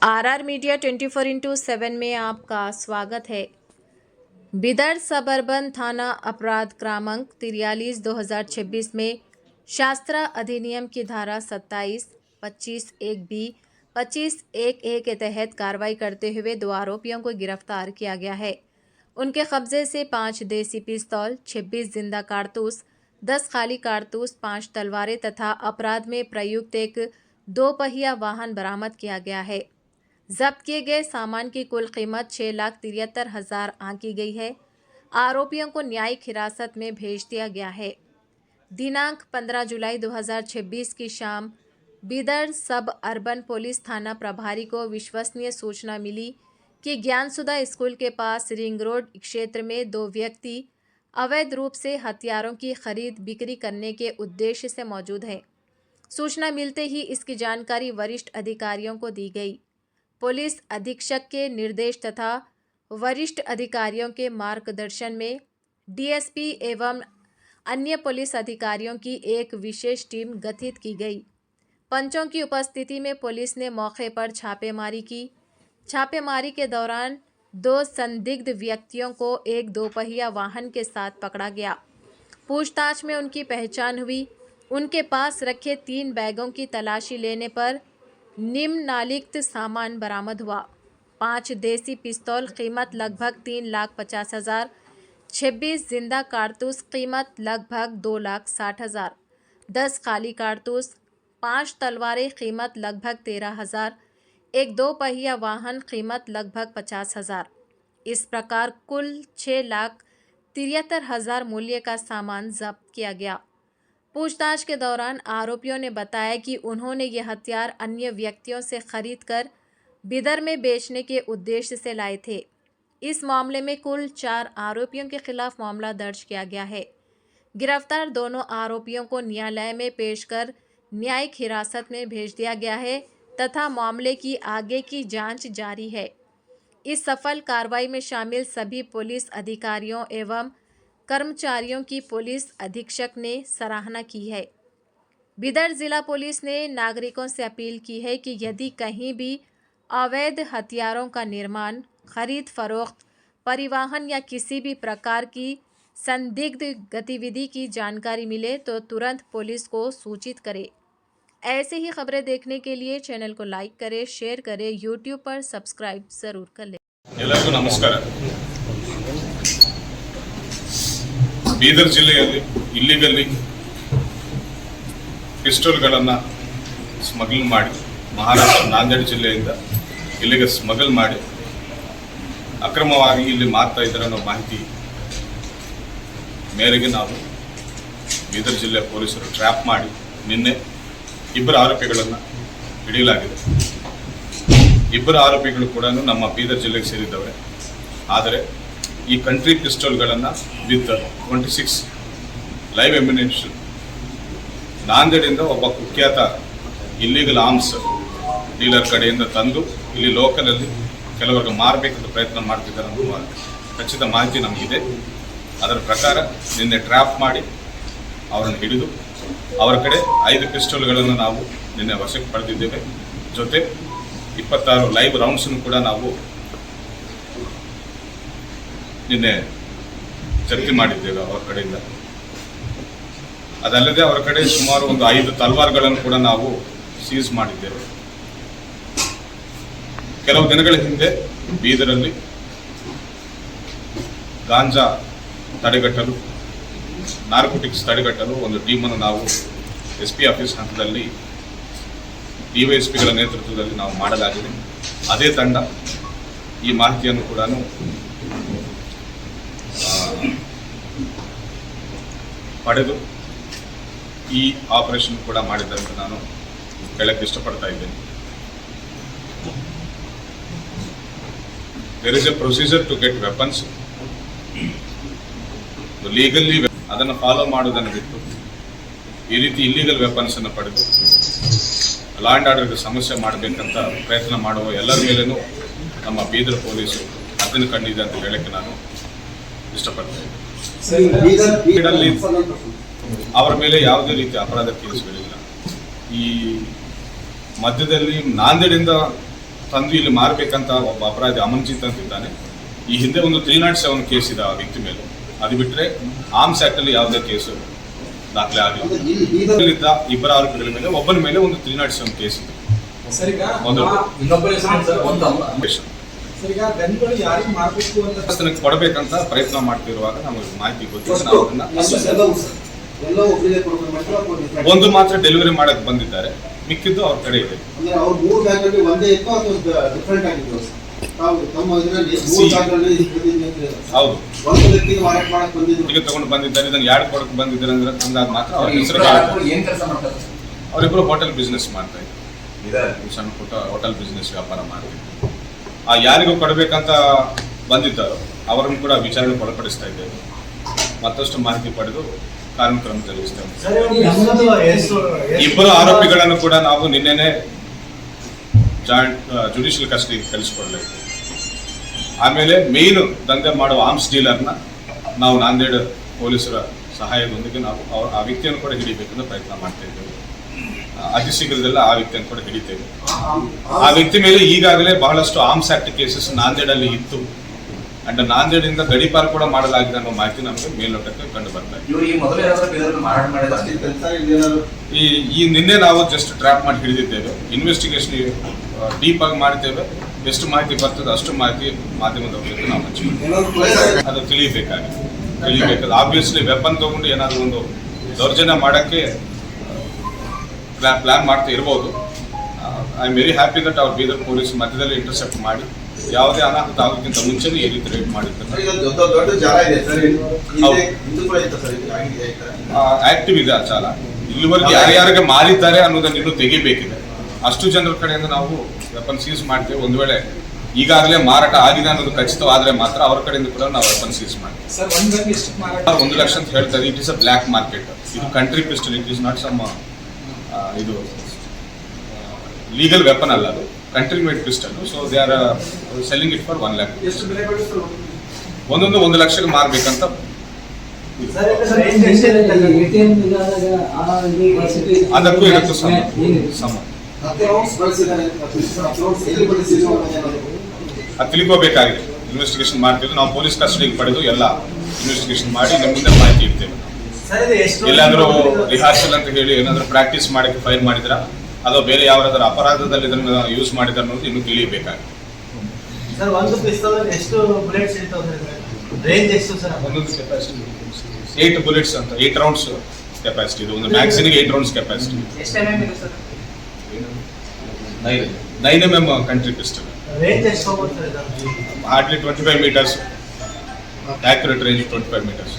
RR media 24/7 में आपका स्वागत है। बिदर सबअर्बन थाना अपराध क्रमांक 43/2026 में शास्त्रा अधिनियम की धारा 27, 25(1)(b), 25(1)(a) के तहत कार्रवाई करते हुए 2 आरोपियों को गिरफ्तार किया गया है। उनके कब्जे से 5 देसी पिस्तौल, 26 जिंदा कारतूस, 10 खाली कारतूस, 5 तलवारें तथा अपराध में प्रयुक्त एक 2 पहिया वाहन बरामद किया गया है। जब्त किए गए सामान की कुल कीमत 6,73,000 आंकी गई है। आरोपियों को न्यायिक हिरासत में भेज दिया गया है। दिनांक 15 जुलाई 2026 की शाम बिदर सब अर्बन पुलिस थाना प्रभारी को विश्वसनीय सूचना मिली कि ज्ञानसुधा स्कूल के पास रिंग रोड क्षेत्र में 2 व्यक्ति अवैध रूप से हथियारों की खरीद बिक्री करने के उद्देश्य से मौजूद हैं। सूचना मिलते ही इसकी जानकारी वरिष्ठ अधिकारियों को दी गई। पुलिस अधीक्षक के निर्देश तथा वरिष्ठ अधिकारियों के मार्गदर्शन में डीएसपी एवं अन्य पुलिस अधिकारियों की एक विशेष टीम गठित की गई। पंचों की उपस्थिति में पुलिस ने मौके पर छापेमारी की। छापेमारी के दौरान 2 संदिग्ध व्यक्तियों को एक 2 पहिया वाहन के साथ पकड़ा गया। पूछताछ में उनकी पहचान हुई। उनके पास रखे 3 बैगों की तलाशी लेने पर निम्नलिखित सामान बरामद हुआ। 5 देसी पिस्तौल कीमत लगभग 3,50,000, 26 जिंदा कारतूस कीमत लगभग 2,60,000, 10 खाली कारतूस, 5 तलवारें कीमत लगभग 13,000, एक 2 पहिया वाहन कीमत लगभग 50,000। इस प्रकार कुल 6,73,000 मूल्य का सामान जब्त किया गया। पूछताछ के दौरान आरोपियों ने बताया कि उन्होंने ये हथियार अन्य व्यक्तियों से खरीदकर बिदर में बेचने के उद्देश्य से लाए थे। इस मामले में कुल 4 आरोपियों के खिलाफ मामला दर्ज किया गया है। गिरफ्तार दोनों आरोपियों को न्यायालय में पेश कर न्यायिक हिरासत में भेज दिया गया है तथा मामले की आगे की जांच जारी है। इस सफल कार्रवाई में शामिल सभी पुलिस अधिकारियों एवं कर्मचारियों की पुलिस अधीक्षक ने सराहना की है। बिदर जिला पुलिस ने नागरिकों से अपील की है कि यदि कहीं भी अवैध हथियारों का निर्माण, खरीद फरोख्त, परिवहन या किसी भी प्रकार की संदिग्ध गतिविधि की जानकारी मिले तो तुरंत पुलिस को सूचित करें। ऐसे ही खबरें देखने के लिए चैनल को लाइक करें, शेयर करें, यूट्यूब पर सब्सक्राइब जरूर कर लें। ಎಲ್ಲರಿಗೂ ನಮಸ್ಕಾರ। ಬೀದರ್ ಜಿಲ್ಲೆಯಲ್ಲಿ ಇಲ್ಲಿಗಲ್ಲಿ ಪಿಸ್ಟಲ್ಗಳನ್ನು ಸ್ಮಗ್ಲ್ ಮಾಡಿ ಮಹಾರಾಷ್ಟ್ರ ನಾಂದೇಡ್ ಜಿಲ್ಲೆಯಿಂದ ಇಲ್ಲಿಗೆ ಸ್ಮಗಲ್ ಮಾಡಿ ಅಕ್ರಮವಾಗಿ ಇಲ್ಲಿ ಮಾರ್ತಾ ಇದ್ದಾರೆ ಅನ್ನೋ ಮಾಹಿತಿ ಮೇರೆಗೆ ನಾವು ಬೀದರ್ ಜಿಲ್ಲೆ ಪೊಲೀಸರು ಟ್ರ್ಯಾಪ್ ಮಾಡಿ ನಿನ್ನೆ 2 ಆರೋಪಿಗಳನ್ನು ಹಿಡಿಯಲಾಗಿದೆ। 2 ಆರೋಪಿಗಳು ಕೂಡ ನಮ್ಮ ಬೀದರ್ ಜಿಲ್ಲೆಗೆ ಸೇರಿದ್ದವರೇ। ಆದರೆ ಈ ಕಂಟ್ರಿ ಪಿಸ್ಟಲ್ಗಳನ್ನು ವಿತ್ 26 ಲೈವ್ ಎಮ್ಯುನಿಷನ್ ನಾಂದೇಡಿಂದ ಒಬ್ಬ ಕುಖ್ಯಾತ ಇಲ್ಲಿಗಲ್ ಆರ್ಮ್ಸ್ ಡೀಲರ್ ಕಡೆಯಿಂದ ತಂದು ಇಲ್ಲಿ ಲೋಕಲಲ್ಲಿ ಕೆಲವರಿಗೆ ಮಾರಬೇಕಂತ ಪ್ರಯತ್ನ ಮಾಡ್ತಿದ್ದಾರೆ ಅನ್ನುವ ಖಚಿತ ಮಾಹಿತಿ ನಮಗಿದೆ। ಅದರ ಪ್ರಕಾರ ನಿನ್ನೆ ಟ್ರ್ಯಾಪ್ ಮಾಡಿ ಅವರನ್ನು ಹಿಡಿದು ಅವರ ಕಡೆ 5 ಪಿಸ್ಟಲ್ಗಳನ್ನು ನಾವು ನಿನ್ನೆ ವಶಕ್ಕೆ ಪಡೆದಿದ್ದೇವೆ। ಜೊತೆ 26 ಲೈವ್ ರೌಂಡ್ಸನ್ನು ಕೂಡ ನಾವು ನಿನ್ನೆ ಜಪ್ತಿ ಮಾಡಿದ್ದೇವೆ ಅವರ ಕಡೆಯಿಂದ। ಅದಲ್ಲದೆ ಅವರ ಕಡೆ ಸುಮಾರು ಒಂದು 5 ತಲ್ವಾರ್ಗಳನ್ನು ಕೂಡ ನಾವು ಸೀಸ್ ಮಾಡಿದ್ದೇವೆ। ಕೆಲವು ದಿನಗಳ ಹಿಂದೆ ಬೀದರಲ್ಲಿ ಗಾಂಜಾ ತಡೆಗಟ್ಟಲು, ನಾರ್ಕೋಟಿಕ್ಸ್ ತಡೆಗಟ್ಟಲು ಒಂದು ಟೀಮನ್ನು ನಾವು SP ಆಫೀಸ್ ಹಂತದಲ್ಲಿ DYSPಗಳ ನೇತೃತ್ವದಲ್ಲಿ ನಾವು ಮಾಡಲಾಗಿದೆ। ಅದೇ ತಂಡ ಈ ಮಾಹಿತಿಯನ್ನು ಕೂಡ ಪಡೆದು ಈ ಆಪರೇಷನ್ ಕೂಡ ಮಾಡಿದ್ದಾರೆ ಅಂತ ನಾನು ಹೇಳಕ್ಕೆ ಇಷ್ಟಪಡ್ತಾ ಇದ್ದೇನೆ। There is a procedure to get weapons legally, ಅದನ್ನು ಫಾಲೋ ಮಾಡೋದನ್ನು ಬಿಟ್ಟು ಈ ರೀತಿ ಇಲ್ಲಿಗಲ್ ವೆಪನ್ಸ್ ಅನ್ನು ಪಡೆದು ಲಾ ಆ್ಯಂಡ್ ಆರ್ಡರ್ಗೆ ಸಮಸ್ಯೆ ಮಾಡಬೇಕಂತ ಪ್ರಯತ್ನ ಮಾಡುವ ಎಲ್ಲರ ಮೇಲೇನೂ ನಮ್ಮ ಬೀದರ್ ಪೊಲೀಸರು ಅದನ್ನು ಕಂಡಿದೆ ಅಂತ ಹೇಳಕ್ಕೆ ನಾನು ಇಷ್ಟಪಡ್ತೇನೆ। ಅವರ ಮೇಲೆ ಯಾವುದೇ ರೀತಿ ಅಪರಾಧ ಕೇಸುಗಳಿಲ್ಲ। ಈ ಮಧ್ಯದಲ್ಲಿ ನಾಂದೇಡಿಂದ ತಂದು ಇಲ್ಲಿ ಮಾರಬೇಕಂತ ಒಬ್ಬ ಅಪರಾಧಿ ಅಮನ್ಜಿತ್ ಅಂತ ಇದ್ದಾನೆ. ಈ ಹಿಂದೆ ಒಂದು 307 ಕೇಸ್ ಇದೆ ಆ ವ್ಯಕ್ತಿ ಮೇಲೆ. ಅದು ಬಿಟ್ಟರೆ ಆರ್ಮ್ಸ್ ಆಕ್ಟ್ ಅಲ್ಲಿ ಯಾವುದೇ ಕೇಸು ದಾಖಲೆ ಆಗಿಲ್ಲ. ಇಲ್ಲಿದ್ದ ಇಬ್ಬರ ಆರೋಪಿಗಳ ಮೇಲೆ ಒಬ್ಬನ ಮೇಲೆ ಒಂದು 307 ಕೇಸ್ ಇದೆ. ಕೊಡಬೇಕಂತ ಪ್ರಯತ್ನ ಮಾಡ್ತಿರುವಾಗ ನಮಗೆ ಮಾಹಿತಿ ಗೊತ್ತಿಲ್ಲ. ನಾವು ಒಂದು ಮಾತ್ರ ಡೆಲಿವರಿ ಮಾಡಕ್ ಬಂದಿದ್ದಾರೆ, ಮಿಕ್ಕಿದ್ದು ಅವ್ರ ಕಡೆ ಇದೆ. ಹೌದು, ಈಗ ತಗೊಂಡು ಬಂದಿದ್ದಾರೆ. ಇದನ್ನು ಯಾರು ಕೊಡಕ್ ಬಂದಿದ್ದಾರೆ ಅಂದ್ರೆ ಅಂದಾಗ ಮಾತ್ರ ಅವ್ರ ಹೆಸರು. ಅವರಿಬ್ಬರು ಹೋಟೆಲ್ ಬಿಸ್ನೆಸ್ ಮಾಡ್ತಾ ಇದ್ದಾರೆ, ಸಣ್ಣ ಪುಟ್ಟ ಹೋಟೆಲ್ ಬಿಸ್ನೆಸ್ ವ್ಯಾಪಾರ ಮಾಡ್ತಿದ್ದಾರೆ. ಆ ಯಾರಿಗೂ ಕೊಡಬೇಕಂತ ಬಂದಿದ್ದಾರೋ ಅವರನ್ನು ಕೂಡ ವಿಚಾರಣೆ ಒಳಪಡಿಸ್ತಾ ಇದ್ದೇವೆ. ಮತ್ತಷ್ಟು ಮಾಹಿತಿ ಪಡೆದು ಕಾನೂನು ಕ್ರಮ ಜರುಗಿಸ್ತೇವೆ. ಇಬ್ಬರು ಆರೋಪಿಗಳನ್ನು ಕೂಡ ನಾವು ನಿನ್ನೆನೆ ಜಾಯಿಂಟ್ ಜುಡಿಷಿಯಲ್ ಕಸ್ಟಡಿಗೆ ಕಳಿಸಿಕೊಡ್ಲಾಯಿತು. ಆಮೇಲೆ ಮೇನ್ ದಂಧೆ ಮಾಡುವ ಆರ್ಮ್ಸ್ ಡೀಲರ್ನ ನಾವು ನಾಂದೇಡ್ ಪೊಲೀಸರ ಸಹಾಯದೊಂದಿಗೆ ನಾವು ಆ ವ್ಯಕ್ತಿಯನ್ನು ಕೂಡ ಹಿಡಿಬೇಕಂತ ಪ್ರಯತ್ನ ಮಾಡ್ತಾ ಇದ್ದೇವೆ. ಅತಿ ಶೀಘ್ರದಲ್ಲ ಆ ವ್ಯಕ್ತಿಯನ್ನು ಕೂಡ ಹಿಡಿತೇವೆ. ಆ ವ್ಯಕ್ತಿ ಮೇಲೆ ಈಗಾಗಲೇ ಬಹಳಷ್ಟು ಆರ್ಮ್ಸ್ ಆಕ್ಟ್ ಕೇಸಸ್ ನಾಂದೇಡಲ್ಲಿ ಇತ್ತು. ಅಂಡ್ ನಾಂದೇಡಿಂದ ಗಡೀಪಾರು ಕೂಡ ಮಾಡಲಾಗಿದೆ ಅನ್ನೋ ಮಾಹಿತಿ ನಮಗೆ ಮೇಲ್ನೋಟಕ್ಕೆ ಕಂಡು ಬರ್ತಾ ಇದೆ. ಈ ನಿನ್ನೆ ನಾವು ಜಸ್ಟ್ ಟ್ರ್ಯಾಪ್ ಮಾಡಿ ಹಿಡಿದಿದ್ದೇವೆ. ಇನ್ವೆಸ್ಟಿಗೇಷನ್ ಡೀಪ್ ಆಗಿ ಮಾಡ್ತೇವೆ. ಎಷ್ಟು ಮಾಹಿತಿ ಬರ್ತದೆ ಅಷ್ಟು ಮಾಹಿತಿ ಮಾಧ್ಯಮದ ಬಗ್ಗೆ ನಾವು ಹಂಚ್ತೀವಿ. ಅದು ತಿಳಿಬೇಕಾಗಿದೆ. ಆಬ್ವಿಯಸ್ಲಿ ವೆಪನ್ ತಗೊಂಡು ಏನಾದರೂ ಒಂದು ದೌರ್ಜನ್ಯ ಮಾಡೋಕ್ಕೆ ಪ್ಲಾನ್ ಮಾಡ್ತಾ ಇರ್ಬೋದು. I am very happy that ಅವ್ರ ಬೀದರ್ ಪೊಲೀಸ್ ಮಧ್ಯದಲ್ಲಿ ಇಂಟರ್ಸೆಪ್ಟ್ ಮಾಡಿ ಯಾವುದೇ ಅನಾಹುತ ಆಗೋಕ್ಕಿಂತ ಮುಂಚೆನೇ ಈ ರೀತಿ ರೇಟ್ ಮಾಡಿದ್ದಾರೆ. ಆಕ್ಟಿವ್ ಇದೆ ಆ ಚಾಲ. ಇಲ್ಲಿವರೆಗೆ ಯಾರ್ಯಾರಿಗೆ ಮಾರಿದ್ದಾರೆ ಅನ್ನೋದನ್ನು ಇನ್ನೂ ತೆಗಿಬೇಕಿದೆ. ಅಷ್ಟು ಜನರ ಕಡೆಯಿಂದ ನಾವು ವೆಪನ್ ಸೀಸ್ ಮಾಡ್ತೇವೆ. ಒಂದು ವೇಳೆ ಈಗಾಗಲೇ ಮಾರಾಟ ಆಗಿದೆ ಅನ್ನೋದು ಖಚಿತವಾದ್ರೆ ಮಾತ್ರ ಅವರ ಕಡೆಯಿಂದ ಕೂಡ ನಾವು ವೆಪನ್ ಸೀಸ್ ಮಾಡ್ತೀವಿ. 1 ಲಕ್ಷ ಅಂತ ಹೇಳ್ತಾರೆ. It is a black market. ಇದು country pistol, it is not some ಇದು ಲೀಗಲ್ ವೆಪನ್ ಅಲ್ಲ, ಅದು country made pistol. So they are selling it for 1 lakh. ಒಂದೊಂದು 1 ಲಕ್ಷಕ್ಕೆ ಮಾರಬೇಕಂತ. ಅದಕ್ಕೂ ಇದಕ್ಕೂ ಸಮ ಅದು ತಿಳ್ಕೋಬೇಕಾಗಿದೆ. ಇನ್ವೆಸ್ಟಿಗೇಷನ್ ಮಾಡ್ತಿದ್ದು ನಾವು ಪೊಲೀಸ್ ಕಸ್ಟಡಿಗೆ ಪಡೆದು ಎಲ್ಲ ಇನ್ವೆಸ್ಟಿಗೇಷನ್ ಮಾಡಿ ನಮ್ಮ ಮುಂದೆ ಮಾಹಿತಿ ಇಡ್ತೇವೆ. ಎಲ್ಲಾದರೂ ರಿಹಾರ್ಸಲ್ ಅಂತ ಹೇಳಿ ಏನಾದರೂ ಪ್ರಾಕ್ಟೀಸ್ ಮಾಡಕ್ಕೆ ಫೈಲ್ ಮಾಡಿದ್ರ ಅಥವಾ ಬೇರೆ ಯಾವ್ದಾದ್ರು ಅಪರಾಧದಲ್ಲಿ ಇದನ್ನು ಯೂಸ್ ಮಾಡಿದ್ರೆ ಅನ್ನೋದು ಇನ್ನೂ ತಿಳಿಯಬೇಕಾಗಿದೆ. ಒಂದೊಂದು ಕೆಪಾಸಿಟಿ 8 ಬುಲೆಟ್ಸ್ ಅಂತ 8 ರೌಂಡ್ಸ್ ಕೆಪಾಸಿಟಿ ಇದೆ. ಒಂದು ಮ್ಯಾಗ್ಝಿನ್ಗೆ 8 rounds capacity. 9 mm country pistol. Hardly 25 meters. Accurate range 25 meters.